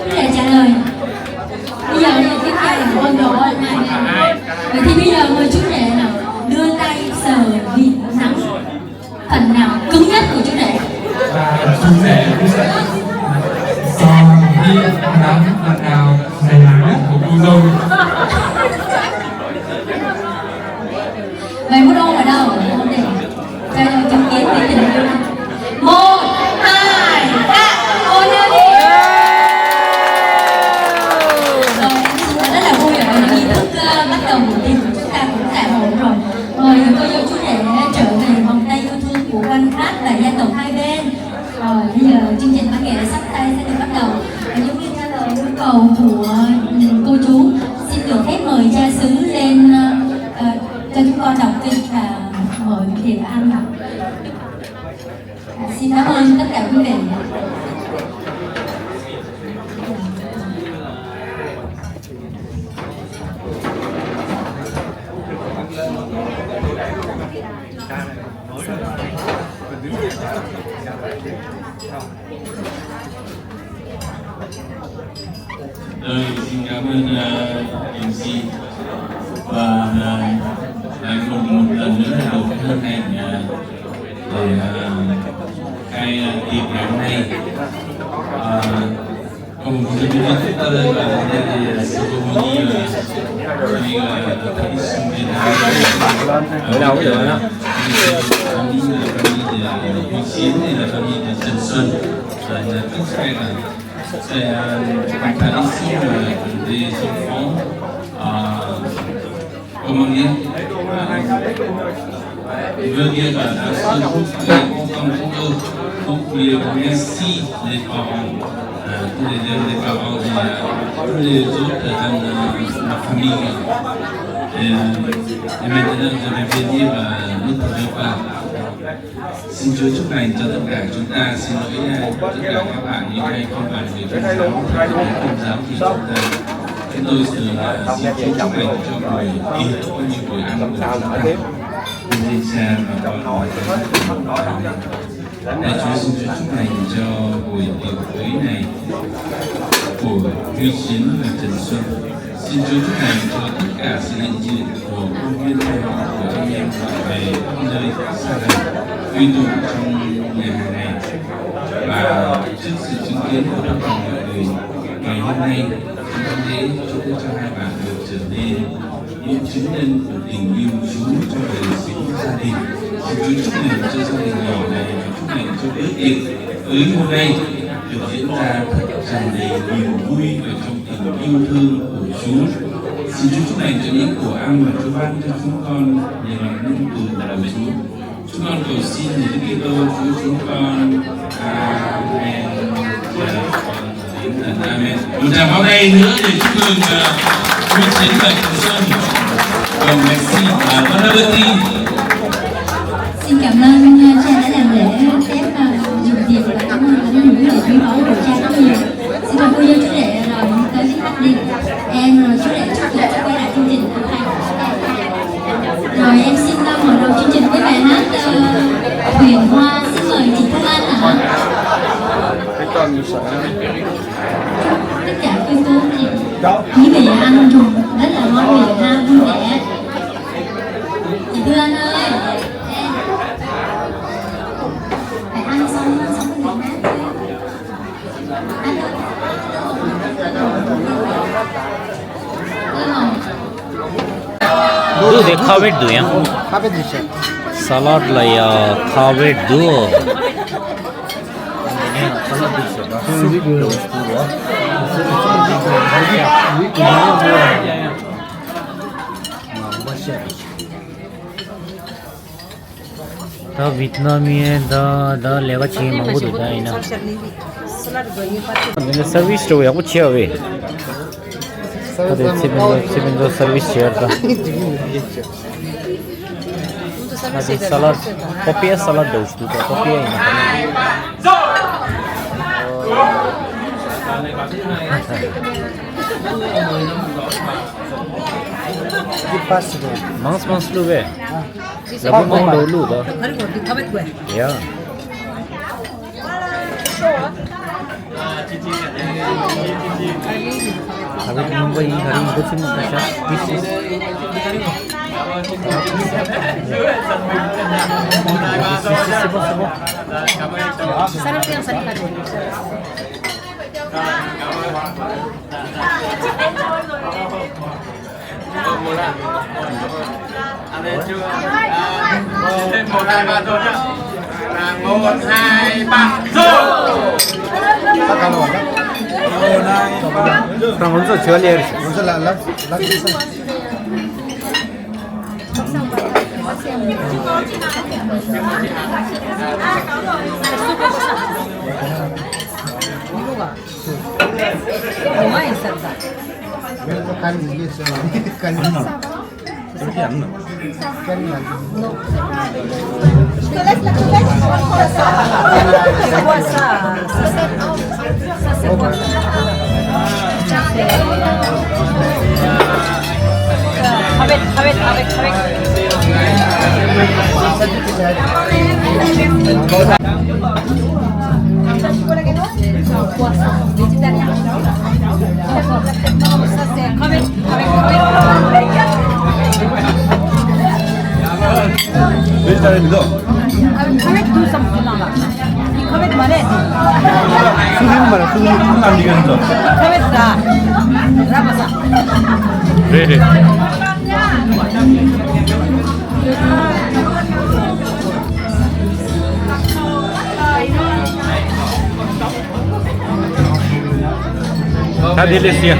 Chú rể trả lời. Bây giờ thì tiếp theo là con đồ ơi. Vậy thì bây giờ mời chú rể nào đưa tay sờ vịt nắng phần nào cứng nhất của chú rể. Chú rể sờ vịt nắng phần nào dày nhất của cô dâu. Vậy bút ôm ở đâu? Không để cho chứng kiến về tình yêu. 1, 2, 3, ôm nhau đi. Rồi em xin rất là vui ở nghi thức bắt đầu buổi tiệc của chúng ta cũng đã ổn rồi. Rồi cô dâu chú rể trở về vòng tay yêu thương của quan khách và gia tộc hai bên. Rồi bây giờ chương trình văn nghệ sắp tay sẽ được bắt đầu. Giống như theo lời yêu cầu của cô chú, xin được phép mời cha xứ lên cho chúng con đọc kinh và mời quý vị ăn đọc. Xin cảm ơn tất cả quý vị. Xin cảm ơn MC và lại một lần nữa là đầu hân hạnh để khai tiệc ngày hôm nay. Comme vous avez vu tout à l'heure, il y a des cérémonies traditionnelles. Ở đâu vậy đó? La famille de Lucien et la famille de Jensen. Tout ça c'est une tradition des enfants. Comment dire? Il veut dire à ceux qui comme eux, donc merci les parents, tous les parents et tous les autres dans la famille. Et maintenant je vais dire notre repas. Xin Chúa chúc lành cho tất cả chúng ta. Xin lỗi tất cả các bạn những ai không phải người Công giáo, Công giáo thì chúng tôi xin Chúa chúc lành cho buổi tiệc cũng như buổi ăn của chúng ta. Xin cha và con Chúa xin Chúa chúc lành cho buổi tiệc cưới này của Huy Chiến và Trần Xuân. Xin Chúa chúc lành cho tất cả sự hiện diện của công viên của anh em về các nơi xa gần quy tụ trong nhà hàng này. Và trước sự chứng kiến của tất cả mọi người, ngày hôm nay chúng ta lễ chúc cho hai bạn được trở nên những chứng nhân của tình yêu Chúa cho đời sống gia đình. Xin Chúa chúc lành cho gia đình nhỏ này và chúc lành cho bữa tiệc cưới hôm nay được diễn ra thật tràn đầy niềm vui và trong tình yêu thương của Chúa. Xin Chúa chúc lành cho những của ăn và Chúa ban cho chúng con nhờ lòng nhân từ của Chúa. Chúng con cầu xin để Đức Kitô Chúa chúng con. Amen. Amen. Một tràng pháo tay nữa để chúc mừng Huy Chiến và Trần Xuân. Còn merci. Bon appétit. Xin cảm ơn cha đã làm lễ phép dùng tiệc và cảm ơn những lời quý báu của cha rất nhiều. Xin mời cô dâu chú rể rồi tới với khách đi. Em rồi chú rể chúc mừng quay lại chương trình âm thanh. Rồi em xin mở đầu chương trình với bài hát Huyền Hoa. Xin mời chị Phương Anh ạ. Tất cả quý cô chị quý vị ăn dùng rất là ngon miệng ha, vui vẻ. Chị Phương Anh ơi, phải ăn xong mình hát Du de khavet du ya. Khavet dişe. Salad la ya khavet du. Salad dişe. Da Vietnamien da leva chi mangu du da ina. Dene service ro ya kuchia we. Hadi sebindo service chair da. Hadi salad papaya salad da ustu da papaya ina. Mans lu be. Labu mang lu da. Ya. Kami di Mumbai hari ikut sini Tasha. This is Sarap yung sa likod. From also Cholier. Lumayan sarap. Ready. Tá delícia.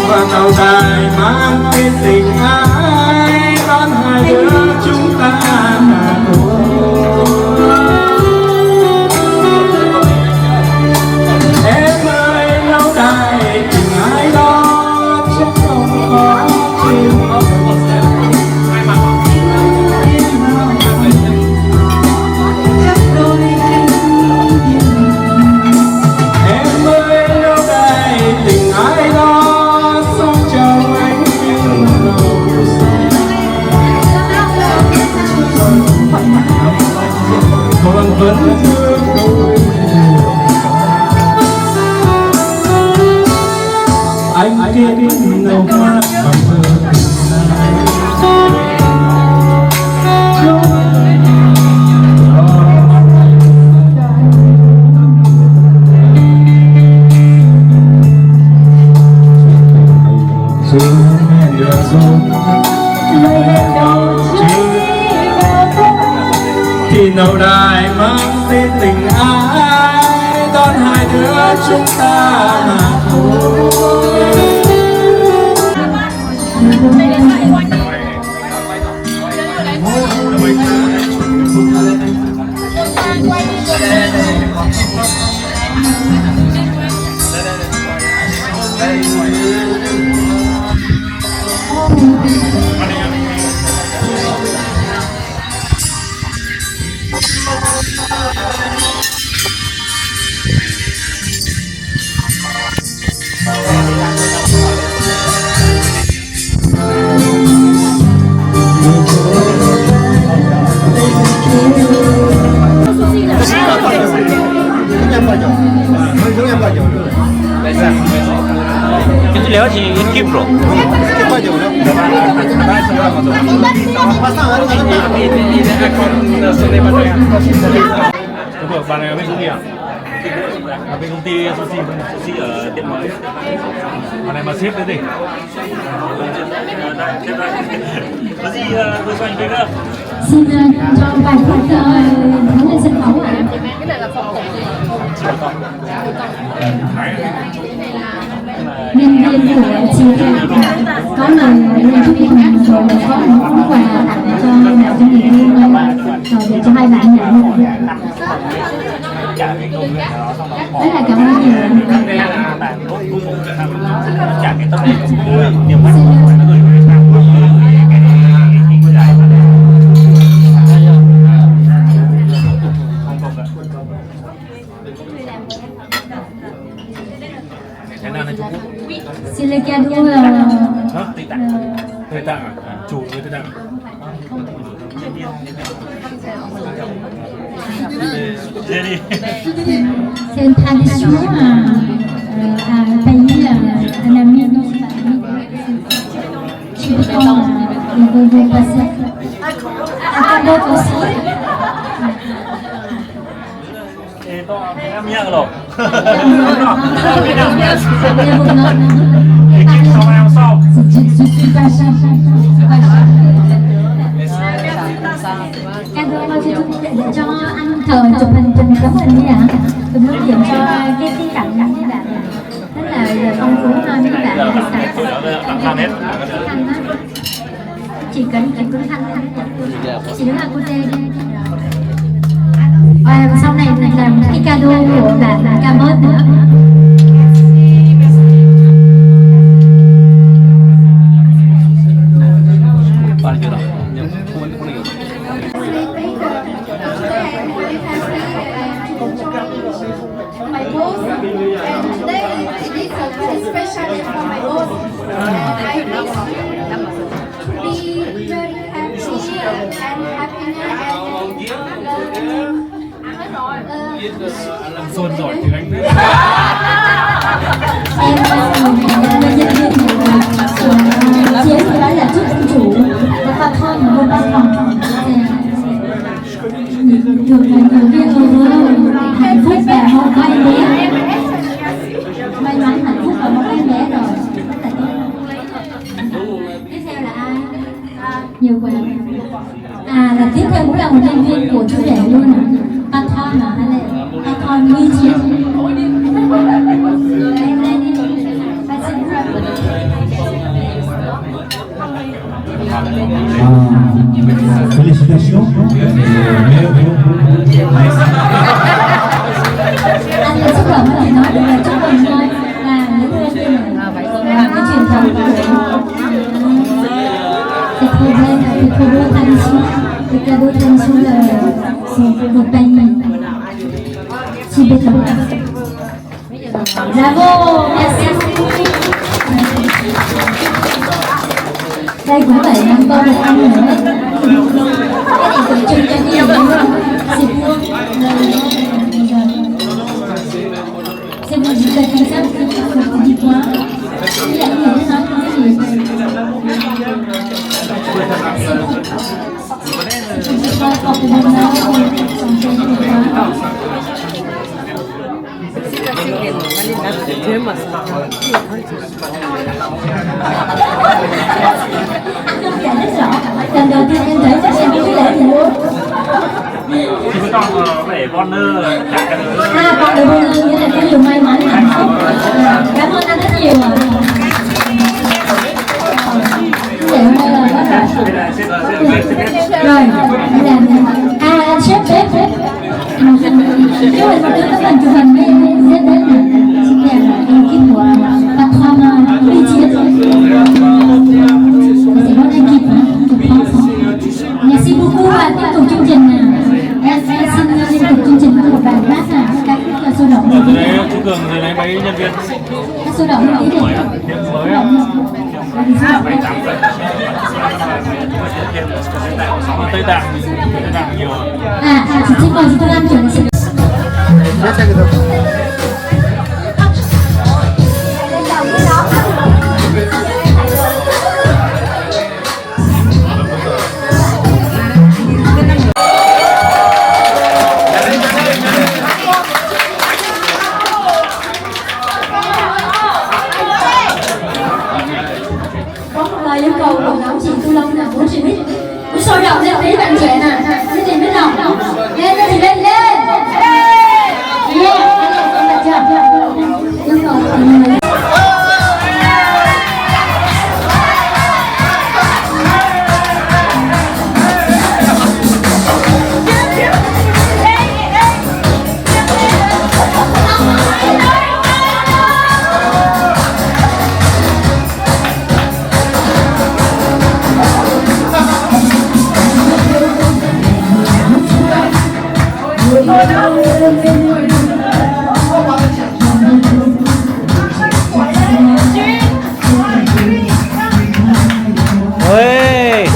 Và tàu dài mang tên tình ai đón hai đứa chúng ta là em ơi lâu đài tình ai đó chắc không có chịu vẫn thương tôi anh kết nâu hoa bằng hương thì nậu đài mang tên tình ai đón hai đứa chúng ta mà thôi. Itu lewat di Keep bro. Đúng rồi, bạn này ở bên công ty à? Ở bên công ty sushi ở tiệm mới. Bạn này mà sếp cái gì? Có gì tôi cho anh cái nữa. Xin cho vài phút đứng lên sân khấu ạ. Cái này là phòng tổng gì? Nhân viên của chị có lời chúc mừng rồi có một món quà tặng cho mẹ cho người yêu rồi để cho hai bạn nhận luôn. Đấy là cảm ơn nhiều. Thái Lan hay Trung Quốc? Xin lấy cadeau Hả? Tây Tạng à? Chủ với Tây Tạng. Dê đi. c'est une tradition à un pays, un ami. Je suis content de vous passer. À Cambodia aussi. Em nhớ rồi. Je suis pas cher. Cadeau để cho anh thờ chụp hình tấm hình đi ạ. Tụi nó điểm cho cái cảnh với bạn. Rất là phong phú hơn với bạn. Chỉ cần thanh chỉ đứng là cô tê đi. Sau này mình làm cái cadeau của bạn Cambodia nữa. My boss, and today it is a very special day for my boss. I wish you be very happy and happiness and Dồn giỏi tiếng Anh đấy. Em nhân viên của Chiến thì nói là chúc ông chủ và con thơm một văn phòng được nhiều viên hạnh phúc và một em bé may mắn hạnh phúc và một em bé rồi. Tiếp theo là ai? Nhiều quà. Là tiếp theo cũng là một nhân viên của chú rể luôn ạ. Patron mà hay là Patron Huy Chiến. Félicitations. Anh là xúc động thì nói được là chúc mừng thôi, là những người tên là cái truyền thống c'est trop beau tradition, le cadeau tradition de votre pays. Si béton. Bravo, merci. Đây cũng vậy, năm con được ăn nữa. Cái này tượng trưng cho nhiều dịp vuông. C'est bon, je vous ai fait ça, vous avez fait un petit point. Il y a une autre chose. C'est pas forcément Dạ rất rõ. Lần đầu tiên em thấy chắc em không biết lễ gì luôn. Thì mới còn để Bonner trả cái nữa. Con được Bonner nghĩa là cái điều may mắn hạnh phúc. Cảm ơn anh rất nhiều ạ. Vậy hôm nay là bắt đầu. Rồi, làm sếp bếp. Chụp hình một đứa tấm hình chụp hình với sếp bếp này. Xin chào là ekip của Patron Huy Chiến. C'est mon équipe, je pense. Merci beaucoup và tiếp tục chương trình. Em xin mấy nhân viên Nó sôi động một tí đi. thêm mới á. Phải giảm dần. Tây Tạng nhiều. Xin mời chúng tôi ăn chuẩn sự. Có một lời yêu cầu của nhóm chị Tu Long là muốn chị biết sôi động lên tí bạn trẻ nè, cái gì biết không? Lên lên thì lên lên. Được chưa? Yêu cầu của mình. Ôi.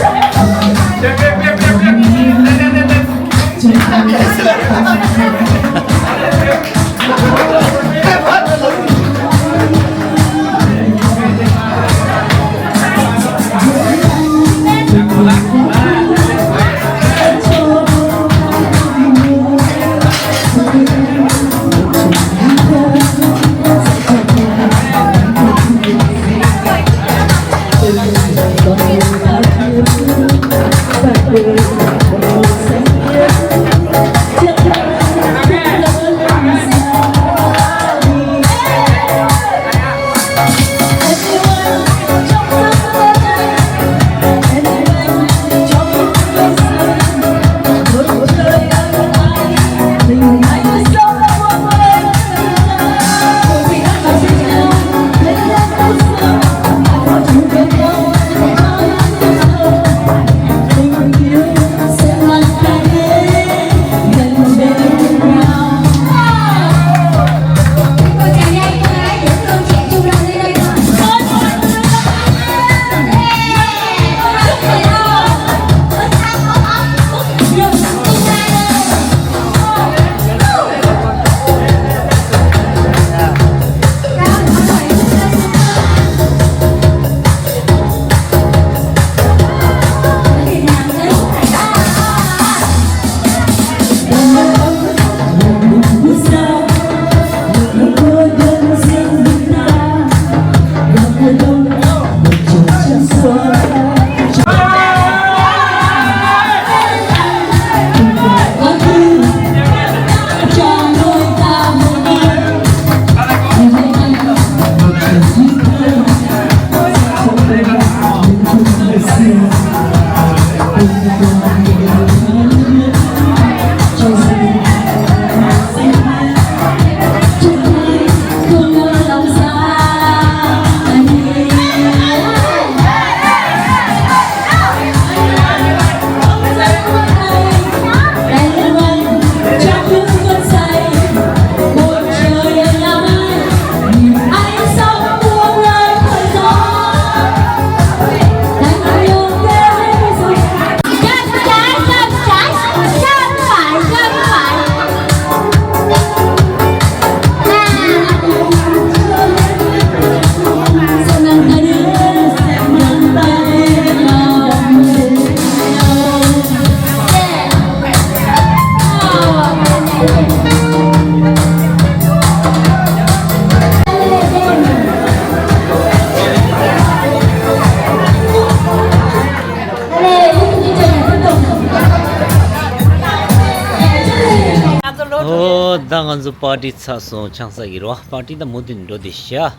당한주 파티 차서 창사기로 파티다 모든 로디샤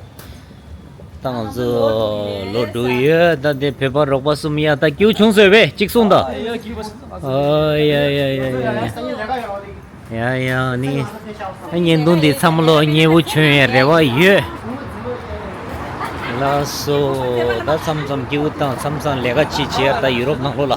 당한주 로도예 다데 페바로 바스미야 다 교총서베 직송다 야야야야 야야 니 anh 돈디 삼로 녀부 춘예레와 예 라소 다 삼삼 기우땅 삼삼 레가 치치야다 유럽 나올라